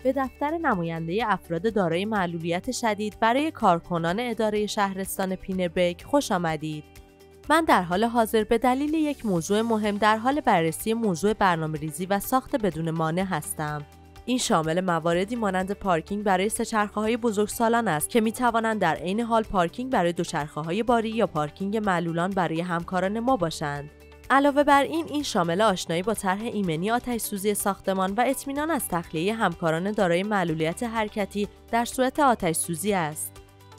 به دفتر نماینده افراد دارای معلولیت شدید برای کارکنان اداره شهرستان پینبرگ خوش آمدید. من در حال حاضر به دلیل یک موضوع مهم در حال بررسی موضوع برنامه‌ریزی و ساخت بدون مانع هستم. این شامل مواردی مانند پارکینگ برای سه‌چرخه‌های بزرگسالان است که می‌توانند در عین حال پارکینگ برای دوچرخه‌های باری یا پارکینگ معلولان برای همکاران ما باشند. علاوه بر این شامل آشنایی با طرح ایمنی آتش‌سوزی ساختمان و اطمینان از تخلیه همکاران دارای معلولیت حرکتی در صورت آتش‌سوزی است.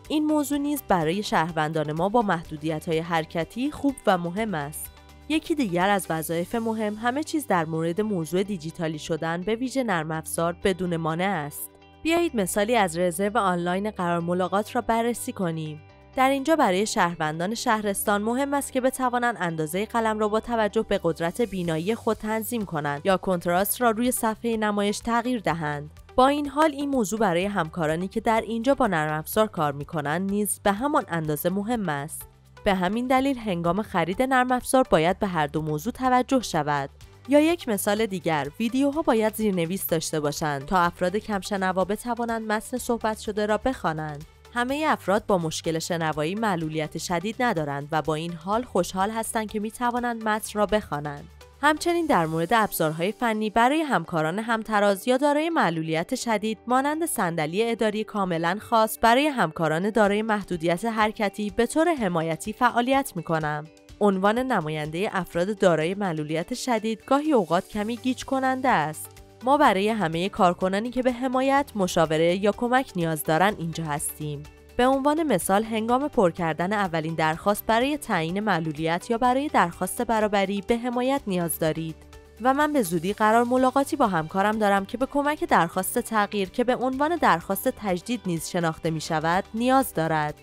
این موضوع نیز برای شهروندان ما با محدودیت‌های حرکتی خوب و مهم است. یکی دیگر از وظایف مهم همه چیز در مورد موضوع دیجیتالی شدن به ویژه نرم افزار بدون مانع است. بیایید مثالی از رزرو آنلاین قرار ملاقات را بررسی کنیم. در اینجا برای شهروندان شهرستان مهم است که بتوانند اندازه قلم را با توجه به قدرت بینایی خود تنظیم کنند یا کنتراست را روی صفحه نمایش تغییر دهند. با این حال این موضوع برای همکارانی که در اینجا با نرم افزار کار می‌کنند نیز به همان اندازه مهم است. به همین دلیل هنگام خرید نرم افزار باید به هر دو موضوع توجه شود. یا یک مثال دیگر، ویدیوها باید زیرنویس داشته باشند تا افراد کمشنوا بتوانند متن صحبت شده را بخوانند. همه افراد با مشکل شنوایی معلولیت شدید ندارند و با این حال خوشحال هستند که می‌توانند متن را بخوانند. همچنین در مورد ابزارهای فنی برای همکاران همتراز یا دارای معلولیت شدید مانند صندلی اداری کاملا خاص برای همکاران دارای محدودیت حرکتی به طور حمایتی فعالیت می‌کنم. عنوان نماینده افراد دارای معلولیت شدید گاهی اوقات کمی گیج کننده است. ما برای همه کارکنانی که به حمایت، مشاوره یا کمک نیاز دارند اینجا هستیم. به عنوان مثال هنگام پر کردن اولین درخواست برای تعیین معلولیت یا برای درخواست برابری به حمایت نیاز دارید و من به زودی قرار ملاقاتی با همکارم دارم که به کمک درخواست تغییر که به عنوان درخواست تجدید نیز شناخته می شود نیاز دارد.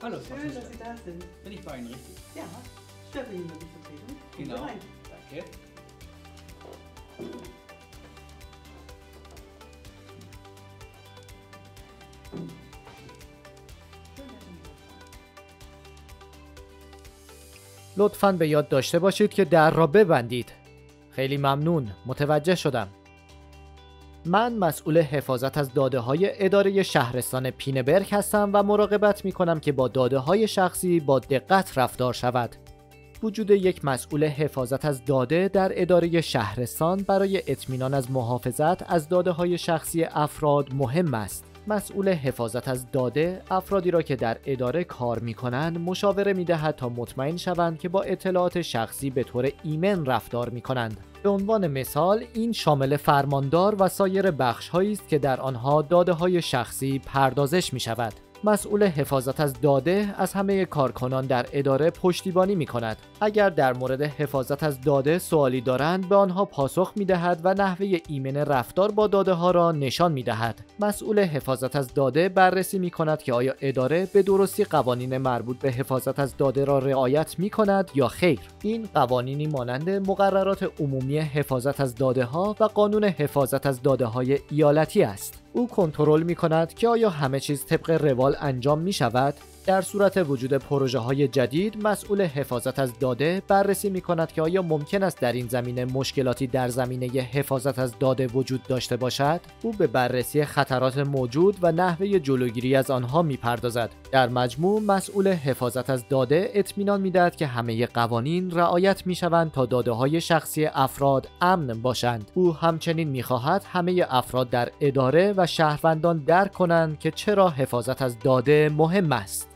Hallo, schön, dass Sie da sind. Bin ich bei Ihnen richtig? Ja, Stefanie, die Vertretung. Genau, danke. لطفاً به یاد داشته باشید که در را ببندید. خیلی ممنون، متوجه شدم. من مسئول حفاظت از داده‌های اداره شهرستان پینبرگ هستم و مراقبت می‌کنم که با داده‌های شخصی با دقت رفتار شود. وجود یک مسئول حفاظت از داده در اداره شهرستان برای اطمینان از محافظت از داده‌های شخصی افراد مهم است. مسئول حفاظت از داده افرادی را که در اداره کار می‌کنند مشاوره می‌دهد تا مطمئن شوند که با اطلاعات شخصی به طور ایمن رفتار می‌کنند. به عنوان مثال این شامل فرماندار و سایر بخش‌هایی است که در آنها داده‌های شخصی پردازش می‌شود. مسئول حفاظت از داده از همه کارکنان در اداره پشتیبانی می‌کند. اگر در مورد حفاظت از داده سوالی دارند به آنها پاسخ می‌دهد و نحوه ایمن رفتار با داده‌ها را نشان می‌دهد. مسئول حفاظت از داده بررسی می‌کند که آیا اداره به درستی قوانین مربوط به حفاظت از داده را رعایت می‌کند یا خیر. این قوانینی مانند مقررات عمومی حفاظت از داده‌ها و قانون حفاظت از داده‌های ایالتی است. او کنترل می‌کند که آیا همه چیز طبق روال انجام می‌شود. در صورت وجود پروژه‌های جدید مسئول حفاظت از داده بررسی می‌کند که آیا ممکن است در این زمینه مشکلاتی در زمینه حفاظت از داده وجود داشته باشد. او به بررسی خطرات موجود و نحوه جلوگیری از آنها می‌پردازد. در مجموع مسئول حفاظت از داده اطمینان می‌دهد که همه قوانین رعایت می‌شوند تا داده‌های شخصی افراد امن باشند. او همچنین می‌خواهد همه افراد در اداره و شهروندان درک کنند که چرا حفاظت از داده مهم است.